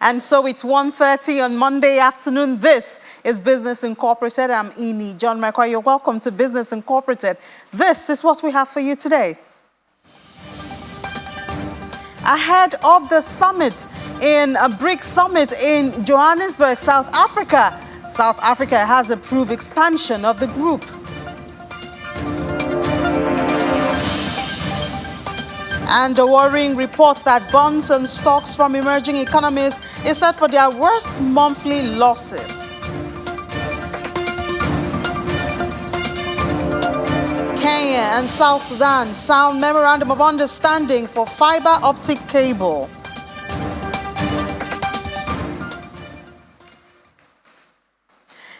And so it's 1:30 on Monday afternoon. This is Business Incorporated. I'm Eni John McCoy. You're welcome to Business Incorporated. This is what we have for you today. Ahead of the summit BRICS summit in Johannesburg, South Africa. South Africa has approved expansion of the group. And a worrying report that bonds and stocks from emerging economies is set for their worst monthly losses. Kenya and South Sudan sound memorandum of understanding for fiber optic cable.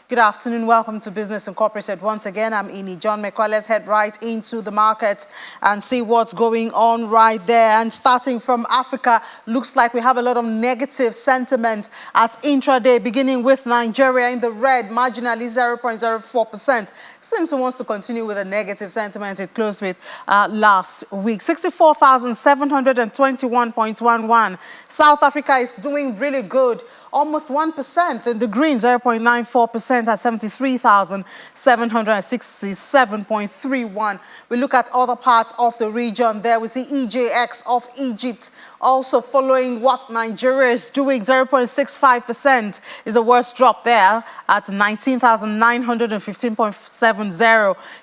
Good afternoon. Welcome to Business Incorporated. Once again, I'm Eni John McCoy. Let's head right into the market and see what's going on right there. And starting from Africa, looks like we have a lot of negative sentiment as intraday, beginning with Nigeria in the red, marginally 0.04%. Seems it wants to continue with a negative sentiment it closed with last week. 64,721.11. South Africa is doing really good, almost 1% in the green, 0.94% at 73,767.31. We look at other parts of the region there. We see EJX of Egypt also following what Nigeria is doing. 0.65% is the worst drop there at 19,915.70.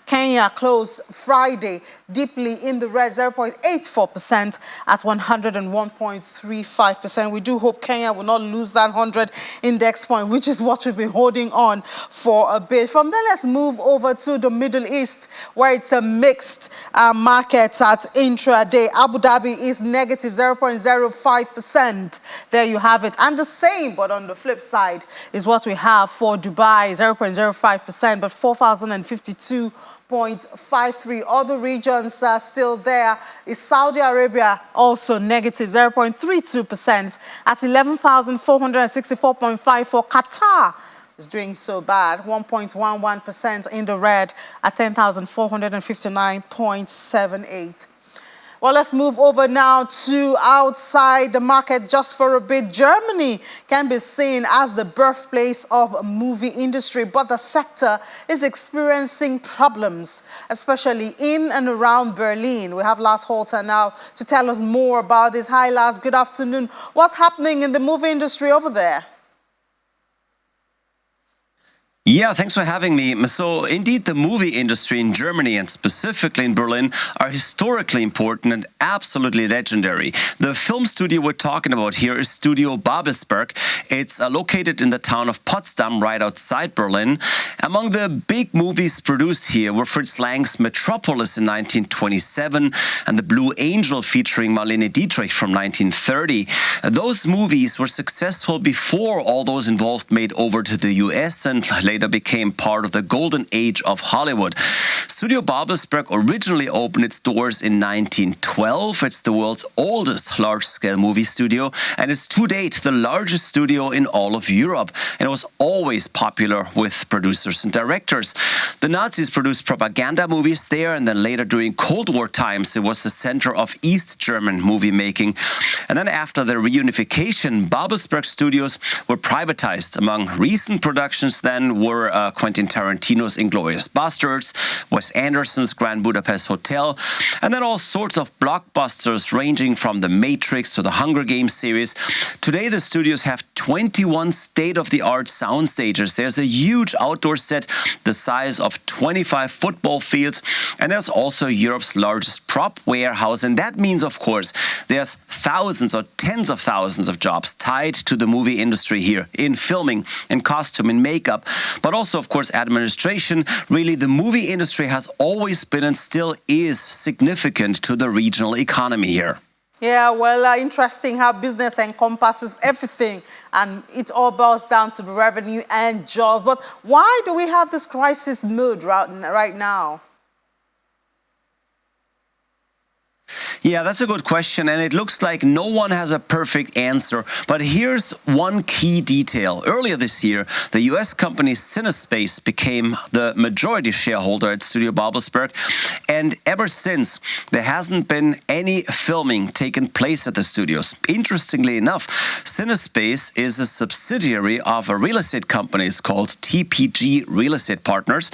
Kenya closed Friday deeply in the red, 0.84% at 101.35%. We do hope Kenya will not lose that 100 index point, which is what we've been holding on for a bit. From there, let's move over to the Middle East, where it's a mixed market at intraday. Abu Dhabi is negative 0.05%. There you have it. And the same, but on the flip side, is what we have for Dubai, 0.05%, but 4,052.53. Other regions are still there. Is Saudi Arabia also negative 0.32% at 11,464.54. Qatar is doing so bad, 1.11% in the red at 10,459.78. Well, let's move over now to outside the market just for a bit. Germany can be seen as the birthplace of a movie industry, but the sector is experiencing problems, especially in and around Berlin. We have Lars Holter now to tell us more about this. Hi, Lars. Good afternoon. What's happening in the movie industry over there? Yeah, thanks for having me. So indeed, the movie industry in Germany and specifically in Berlin are historically important and absolutely legendary. The film studio we're talking about here is Studio Babelsberg. It's located in the town of Potsdam, right outside Berlin. Among the big movies produced here were Fritz Lang's Metropolis in 1927 and The Blue Angel featuring Marlene Dietrich from 1930. Those movies were successful before all those involved made over to the US and later became part of the golden age of Hollywood. Studio Babelsberg originally opened its doors in 1912. It's the world's oldest large-scale movie studio, and it's to date the largest studio in all of Europe. And it was always popular with producers and directors. The Nazis produced propaganda movies there, and then later during Cold War times, it was the center of East German movie making. And then after the reunification, Babelsberg studios were privatized. Among recent productions then were Quentin Tarantino's Inglourious Basterds, Wes Anderson's Grand Budapest Hotel, and then all sorts of blockbusters ranging from The Matrix to the Hunger Games series. Today, the studios have 21 state-of-the-art sound stages. There's a huge outdoor set the size of 25 football fields, and there's also Europe's largest prop warehouse. And that means, of course, there's thousands or tens of thousands of jobs tied to the movie industry here in filming, in costume, in makeup, but also, of course, administration. Really, the movie industry has always been and still is significant to the regional economy here. Yeah, well, interesting how business encompasses everything, and it all boils down to the revenue and jobs. But why do we have this crisis mood right now? Yeah, that's a good question, and it looks like no one has a perfect answer. But here's one key detail. Earlier this year, the US company Cinespace became the majority shareholder at Studio Babelsberg, and ever since, there hasn't been any filming taken place at the studios. Interestingly enough, Cinespace is a subsidiary of a real estate company. It's called TPG Real Estate Partners,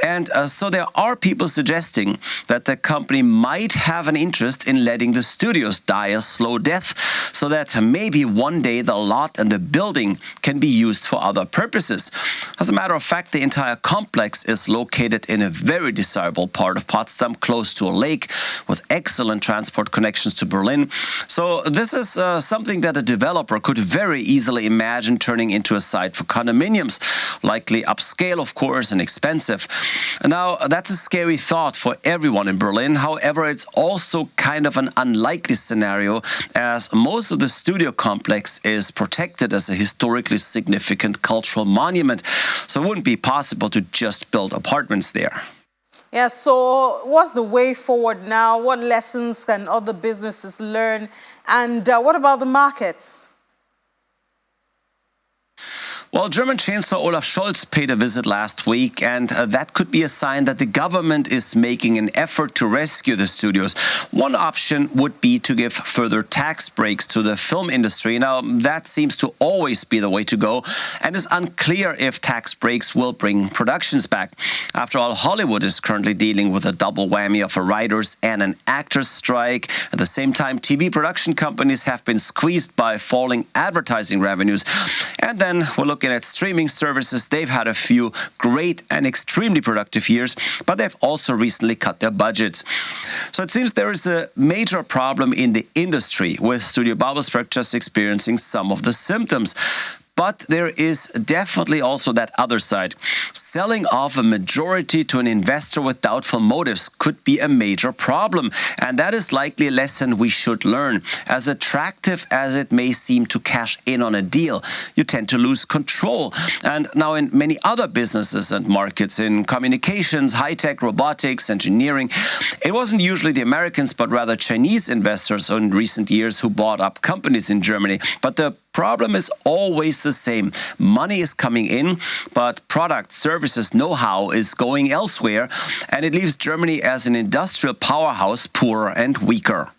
and so there are people suggesting that the company might have an interest in letting the studios die a slow death, so that maybe one day the lot and the building can be used for other purposes. As a matter of fact, the entire complex is located in a very desirable part of Potsdam, close to a lake, with excellent transport connections to Berlin. So this is something that a developer could very easily imagine turning into a site for condominiums, likely upscale, of course, and expensive. Now, that's a scary thought for everyone in Berlin. However, it's also kind of an unlikely scenario, as most of the studio complex is protected as a historically significant cultural monument. So it wouldn't be possible to just build apartments there. Yeah, so what's the way forward now? What lessons can other businesses learn? And what about the markets? Well, German Chancellor Olaf Scholz paid a visit last week, and that could be a sign that the government is making an effort to rescue the studios. One option would be to give further tax breaks to the film industry. Now, that seems to always be the way to go, and it's unclear if tax breaks will bring productions back. After all, Hollywood is currently dealing with a double whammy of a writers' and an actors' strike. At the same time, TV production companies have been squeezed by falling advertising revenues. And then we're looking at streaming services. They've had a few great and extremely productive years, but they've also recently cut their budgets. So it seems there is a major problem in the industry, with Studio Babelsberg just experiencing some of the symptoms. But there is definitely also that other side. Selling off a majority to an investor with doubtful motives could be a major problem. And that is likely a lesson we should learn. As attractive as it may seem to cash in on a deal, you tend to lose control. And now in many other businesses and markets, in communications, high-tech, robotics, engineering, it wasn't usually the Americans, but rather Chinese investors in recent years who bought up companies in Germany. But the problem is always the same. Money is coming in, but product, services, know-how is going elsewhere, and it leaves Germany as an industrial powerhouse poorer and weaker.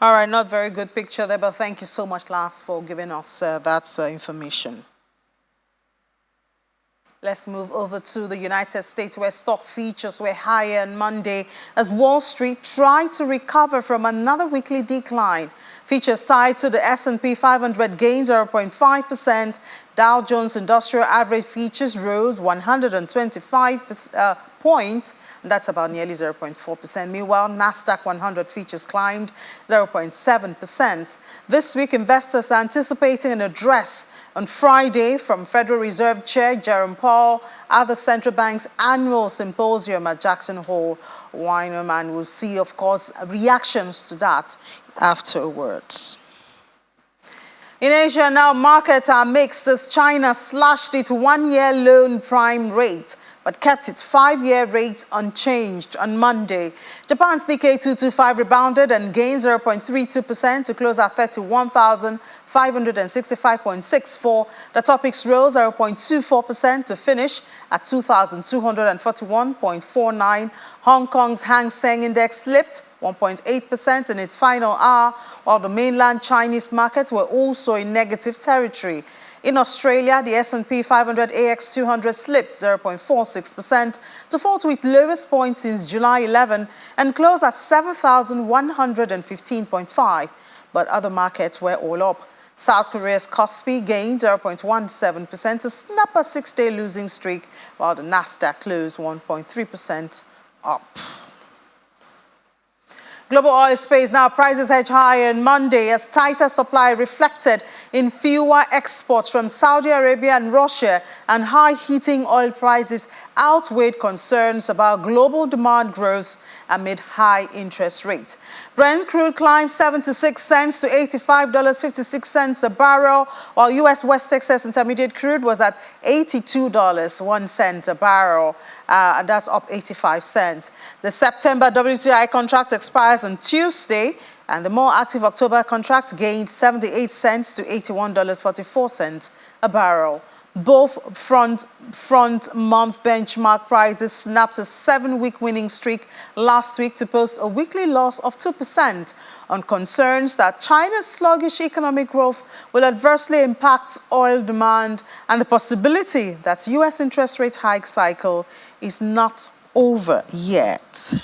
All right, not very good picture there, but thank you so much, Lars, for giving us that information. Let's move over to the United States, where stock futures were higher on Monday as Wall Street tried to recover from another weekly decline. Futures tied to the S&P 500 gained 0.5%. Dow Jones Industrial Average futures rose 125 points, and that's about nearly 0.4%. Meanwhile, Nasdaq 100 futures climbed 0.7%. This week, investors are anticipating an address on Friday from Federal Reserve Chair Jerome Powell at the central bank's annual symposium at Jackson Hole, Wyoming, and we'll see, of course, reactions to that afterwards. In Asia now, markets are mixed as China slashed its one-year loan prime rate but kept its 5-year rate unchanged on Monday. Japan's Nikkei 225 rebounded and gained 0.32% to close at 31,565.64. The Topix rose 0.24% to finish at 2,241.49. Hong Kong's Hang Seng Index slipped 1.8% in its final hour, while the mainland Chinese markets were also in negative territory. In Australia, the S&P 500 AX 200 slipped 0.46% to fall to its lowest point since July 11 and close at 7,115.5. But other markets were all up. South Korea's Kospi gained 0.17% to snap a 6-day losing streak, while the Nasdaq closed 1.3% up. Global oil space now prices edge higher on Monday as tighter supply reflected in fewer exports from Saudi Arabia and Russia and high heating oil prices outweighed concerns about global demand growth amid high interest rates. Brent crude climbed 76 cents to $85.56 a barrel, while U.S. West Texas Intermediate crude was at $82.01 a barrel. And that's up 85 cents. The September WTI contract expires on Tuesday, and the more active October contract gained 78 cents to $81.44 a barrel. Both front-month benchmark prices snapped a 7-week winning streak last week to post a weekly loss of 2% on concerns that China's sluggish economic growth will adversely impact oil demand and the possibility that U.S. interest rate hike cycle is not over yet.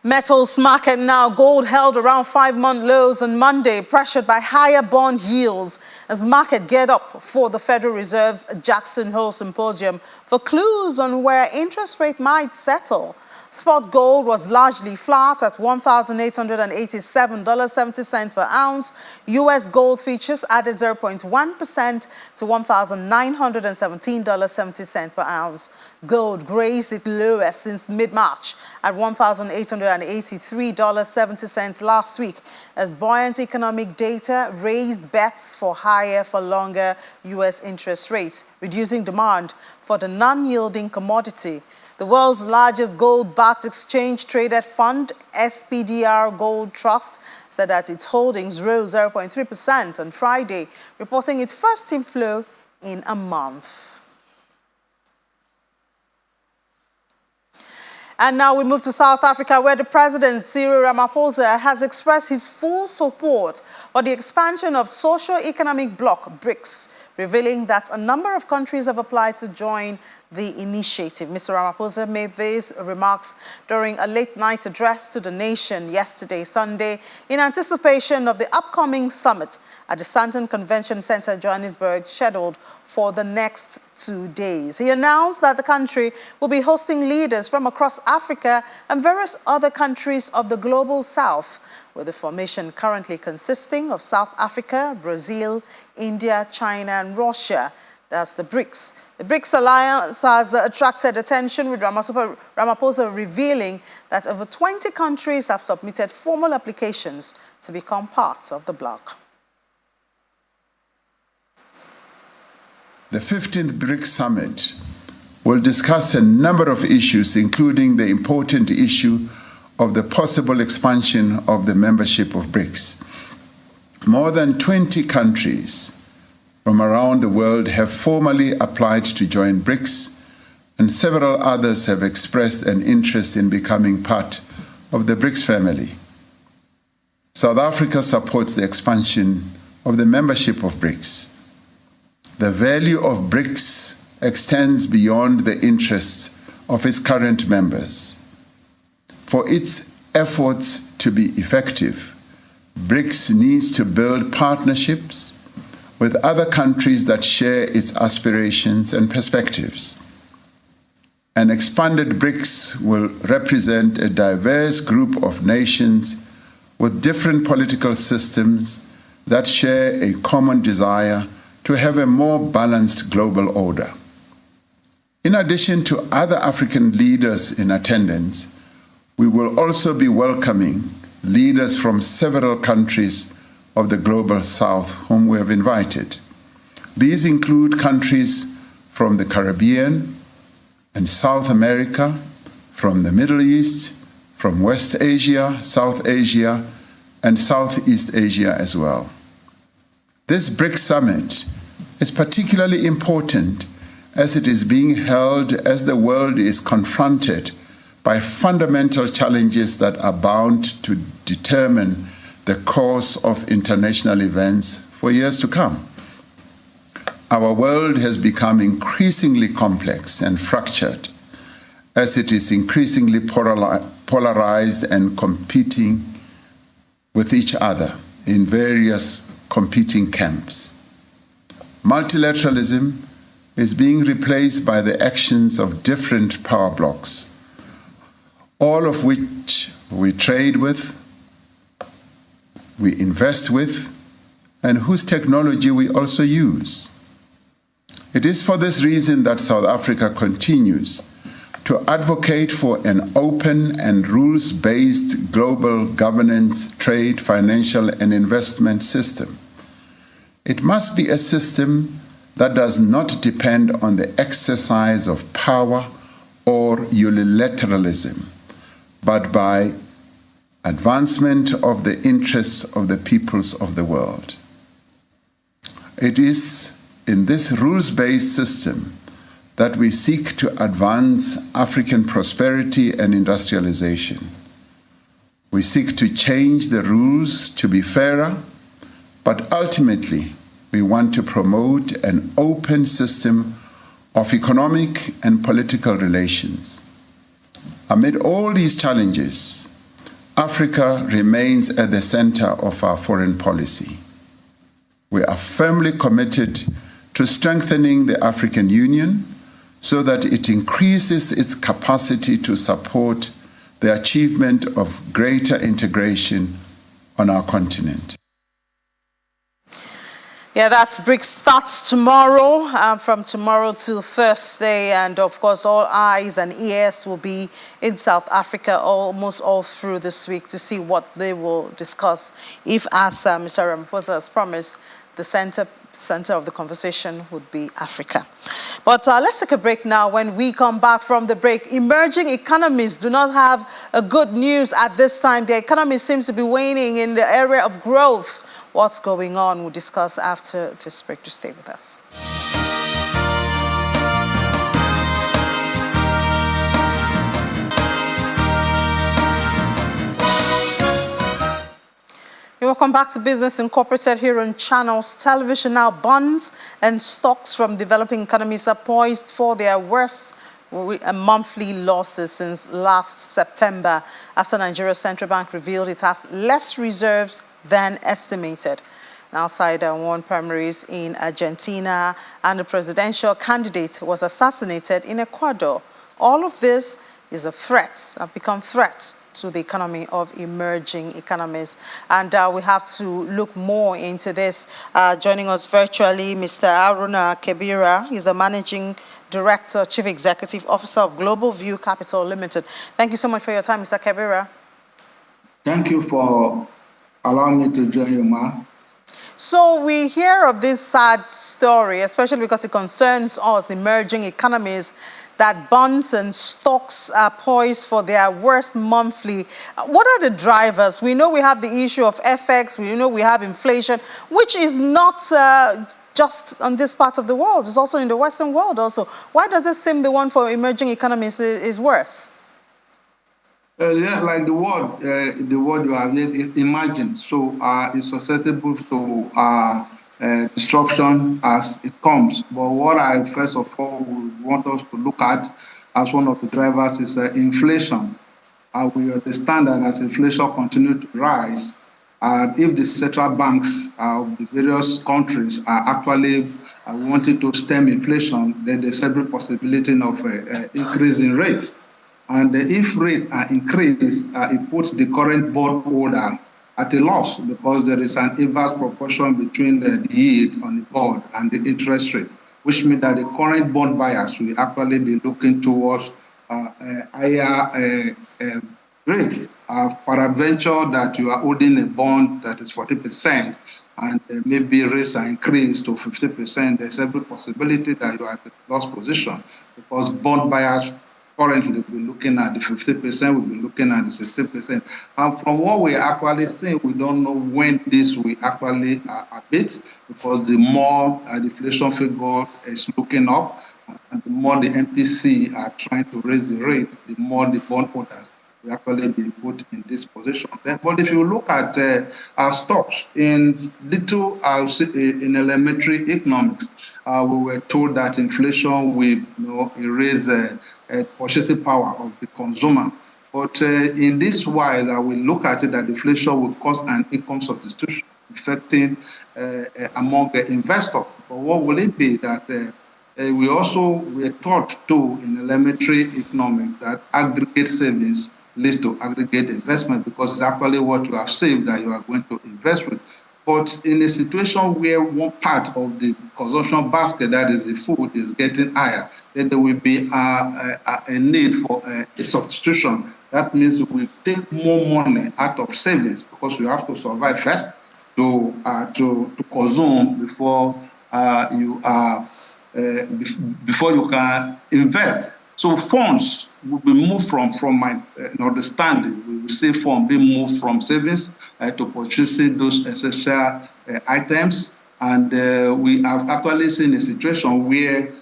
Metals market now. Gold held around 5-month lows on Monday, pressured by higher bond yields as market geared up for the Federal Reserve's Jackson Hole Symposium for clues on where interest rate might settle. Spot gold was largely flat at $1,887.70 per ounce. U.S. gold futures added 0.1% to $1,917.70 per ounce. Gold grazed its lowest since mid-March at $1,883.70 last week as buoyant economic data raised bets for higher for longer U.S. interest rates, reducing demand for the non-yielding commodity. The world's largest gold-backed exchange-traded fund, SPDR Gold Trust, said that its holdings rose 0.3% on Friday, reporting its first inflow in a month. And now we move to South Africa, where the President, Cyril Ramaphosa, has expressed his full support for the expansion of socio-economic bloc BRICS, revealing that a number of countries have applied to join the initiative. Mr. Ramaphosa made these remarks during a late-night address to the nation yesterday, Sunday, in anticipation of the upcoming summit at the Sandton Convention Center, Johannesburg, scheduled for the next 2 days. He announced that the country will be hosting leaders from across Africa and various other countries of the global south, with the formation currently consisting of South Africa, Brazil, India, China, and Russia. That's the BRICS. The BRICS alliance has attracted attention, with Ramaphosa revealing that over 20 countries have submitted formal applications to become part of the bloc. The 15th BRICS Summit will discuss a number of issues, including the important issue of the possible expansion of the membership of BRICS. More than 20 countries from around the world have formally applied to join BRICS, and several others have expressed an interest in becoming part of the BRICS family. South Africa supports the expansion of the membership of BRICS. The value of BRICS extends beyond the interests of its current members. For its efforts to be effective, BRICS needs to build partnerships with other countries that share its aspirations and perspectives. An expanded BRICS will represent a diverse group of nations with different political systems that share a common desire to have a more balanced global order. In addition to other African leaders in attendance, we will also be welcoming leaders from several countries of the global south whom we have invited. These include countries from the Caribbean and South America, from the Middle East, from West Asia, South Asia, and Southeast Asia as well. This BRICS summit is particularly important as it is being held as the world is confronted by fundamental challenges that are bound to determine the course of international events for years to come. Our world has become increasingly complex and fractured as it is increasingly polarized and competing with each other in various competing camps. Multilateralism is being replaced by the actions of different power blocs, all of which we trade with, we invest with, and whose technology we also use. It is for this reason that South Africa continues to advocate for an open and rules-based global governance, trade, financial, and investment system. It must be a system that does not depend on the exercise of power or unilateralism, but by advancement of the interests of the peoples of the world. It is in this rules-based system that we seek to advance African prosperity and industrialization. We seek to change the rules to be fairer, but ultimately we want to promote an open system of economic and political relations. Amid all these challenges, Africa remains at the center of our foreign policy. We are firmly committed to strengthening the African Union so that it increases its capacity to support the achievement of greater integration on our continent. Yeah, that's BRICS starts tomorrow, from tomorrow till Thursday, and of course all eyes and ears will be in South Africa almost all through this week to see what they will discuss, if, as Mr. Ramaphosa has promised, the center of the conversation would be Africa. But let's take a break now. When we come back from the break, emerging economies do not have a good news at this time. The economy seems to be waning in the area of growth. What's going on? We'll discuss after this break. To stay with us. Welcome back to Business Incorporated here on Channels Television. Now, bonds and stocks from developing economies are poised for their worst monthly losses since last September, after Nigeria's central bank revealed it has less reserves than estimated. Outside won primaries in Argentina, and the presidential candidate was assassinated in Ecuador. All of this is a threat, have become threat to the economy of emerging economies. And we have to look more into this. Joining us virtually, Mr. Aruna Kebira. He's the Managing Director, Chief Executive Officer of Global View Capital Limited. Thank you so much for your time, Mr. Kebira. Thank you for allowing me to join you, Ma. So we hear of this sad story, especially because it concerns us, emerging economies, that bonds and stocks are poised for their worst monthly. What are the drivers? We know we have the issue of FX, we know we have inflation, which is not just on this part of the world, it's also in the Western world also. Why does it seem the one for emerging economies is worse? Yeah, like the word you have is emerging, so it's susceptible to disruption as it comes. But what I first of all would want us to look at as one of the drivers is inflation. We understand that as inflation continues to rise, if the central banks of the various countries are actually wanting to stem inflation, then there's every possibility of increase in rates. And if rates are increased, it puts the current bond holder at a loss, because there is an inverse proportion between the yield on the bond and the interest rate, which means that the current bond buyers will actually be looking towards higher rates. Peradventure that you are holding a bond that is 40%, and maybe rates are increased to 50%, there's every possibility that you are at a loss position, because bond buyers currently we're looking at the 50%, we'll be looking at the 60%. And from what we actually see, we don't know when this will actually abate, because the more the inflation figure is looking up, and the more the MPC are trying to raise the rate, the more the bond holders will actually be put in this position. But if you look at our stocks, in elementary economics, we were told that inflation will erase purchasing power of the consumer. But in this wise, I will look at it that inflation will cause an income substitution, affecting among the investors. But what will it be? That we are taught too in elementary economics that aggregate savings leads to aggregate investment, because it's actually what you have saved that you are going to invest. invest with. But in a situation where one part of the consumption basket, that is the food, is getting higher, then there will be a need for a substitution. That means we take more money out of savings because you have to survive first to consume before before you can invest. So funds will be moved from my understanding. We will see funds being moved from savings to purchasing those essential items, and we have actually seen a situation where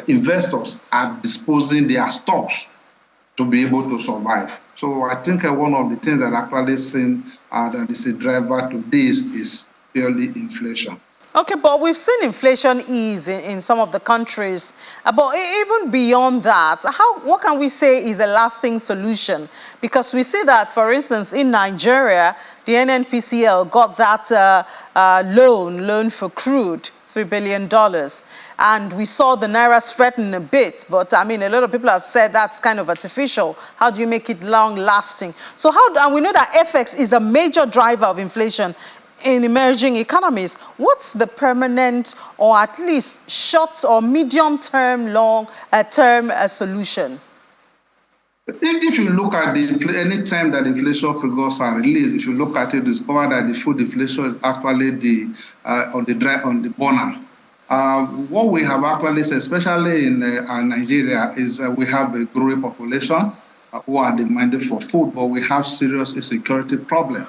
investors are disposing their stocks to be able to survive. So I think one of the things that actually seen that is a driver to this is purely inflation. Okay, but we've seen inflation ease in some of the countries. But even beyond that, what can we say is a lasting solution? Because we see that, for instance, in Nigeria, the NNPCL got that loan for crude, $3 billion. And we saw the Naira threaten a bit, but I mean, a lot of people have said that's kind of artificial. How do you make it long-lasting? So and we know that FX is a major driver of inflation in emerging economies. What's the permanent or at least short or medium-term, long-term solution? If you look at any time that inflation figures are released, if you look at it, discover that the food inflation is actually on the burner. What we have actually seen, especially in Nigeria, is we have a growing population who are demanding for food, but we have serious insecurity problem.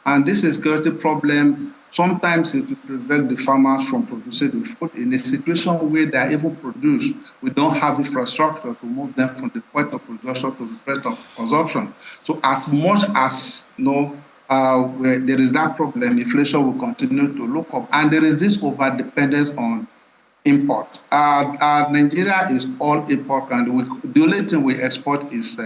And this insecurity problem, sometimes it will prevent the farmers from producing the food. In a situation where they are even produced, we don't have infrastructure to move them from the point of production to the point of consumption. So as much as where there is that problem, inflation will continue to look up. And there is this over-dependence on import. Nigeria is all import, and the only thing we export is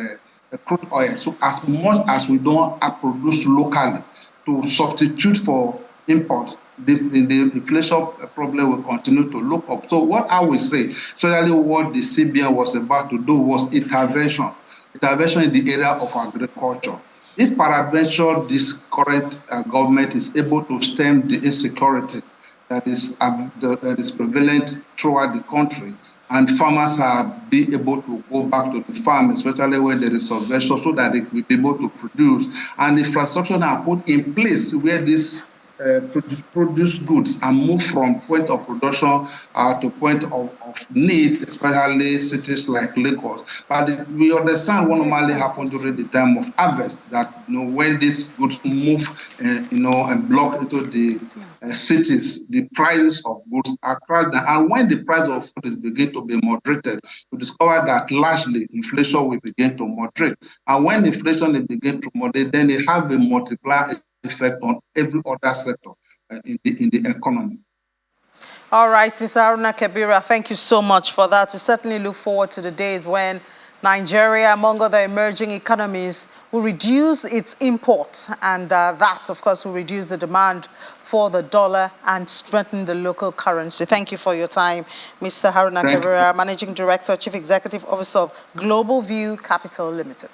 crude oil. So as much as we don't produce locally, to substitute for import, the inflation problem will continue to look up. So what I will say, especially what the CBN was about to do, was intervention in the area of agriculture. If peradventure this current government is able to stem the insecurity that is prevalent throughout the country, and farmers are be able to go back to the farm, especially when there is subvention, so that they will be able to produce. And the infrastructure are put in place where this produce goods and move from point of production to point of need, especially cities like Lagos. But we understand what normally happens during the time of harvest, that when these goods move and block into the cities, the prices of goods are crashed down. And when the price of food is begin to be moderated, we discover that largely inflation will begin to moderate. And when inflation is begin to moderate, then they have a multiplier effect on every other sector in the economy. All right, Mr. Haruna Kebira, thank you so much for that. We certainly look forward to the days when Nigeria, among other emerging economies, will reduce its imports, and that, of course, will reduce the demand for the dollar and strengthen the local currency. Thank you for your time, Mr. Haruna Kebira, Managing Director, Chief Executive Officer of Global View Capital Limited.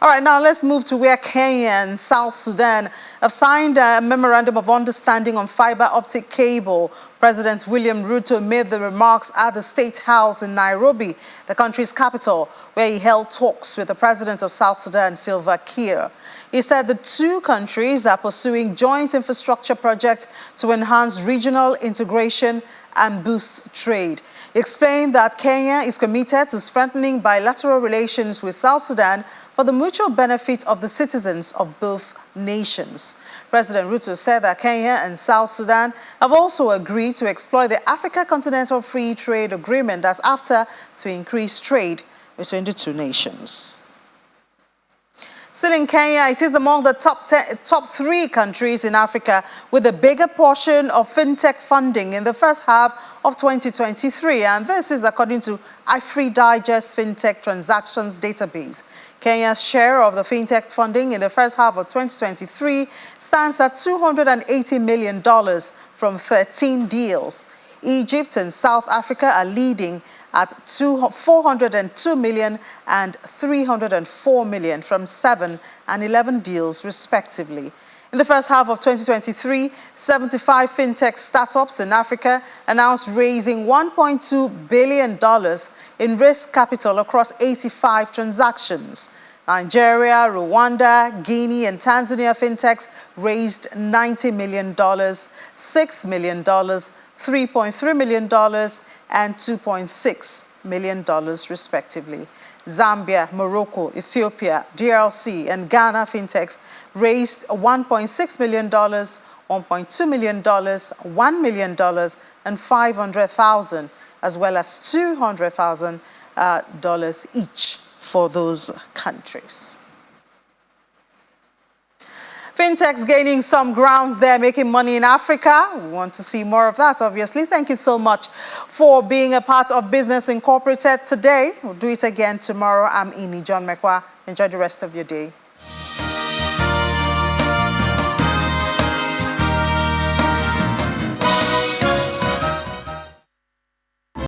All right, now let's move to where Kenya and South Sudan have signed a memorandum of understanding on fiber optic cable. President William Ruto made the remarks at the State House in Nairobi, the country's capital, where he held talks with the president of South Sudan, Salva Kiir. He said the two countries are pursuing joint infrastructure projects to enhance regional integration and boost trade. He explained that Kenya is committed to strengthening bilateral relations with South Sudan for the mutual benefit of the citizens of both nations. President Ruto said that Kenya and South Sudan have also agreed to exploit the Africa Continental Free Trade Agreement that's after to increase trade between the two nations. Still in Kenya, it is among the top 3 countries in Africa with a bigger portion of fintech funding in the first half of 2023. And this is according to AfriDigest Fintech Transactions Database. Kenya's share of the fintech funding in the first half of 2023 stands at $280 million from 13 deals. Egypt and South Africa are leading at 402 million and 304 million from 7 and 11 deals respectively. In the first half of 2023, 75 fintech startups in Africa announced raising $1.2 billion in risk capital across 85 transactions. Nigeria, Rwanda, Guinea, and Tanzania fintechs raised $90 million, $6 million, $3.3 million, and $2.6 million, respectively. Zambia, Morocco, Ethiopia, DRC, and Ghana fintechs raised $1.6 million, $1.2 million, $1 million, and $500,000, as well as $200,000 each for those countries. Fintechs gaining some grounds there, making money in Africa. We want to see more of that, obviously. Thank you so much for being a part of Business Incorporated today. We'll do it again tomorrow. I'm Ini John Mekwa. Enjoy the rest of your day.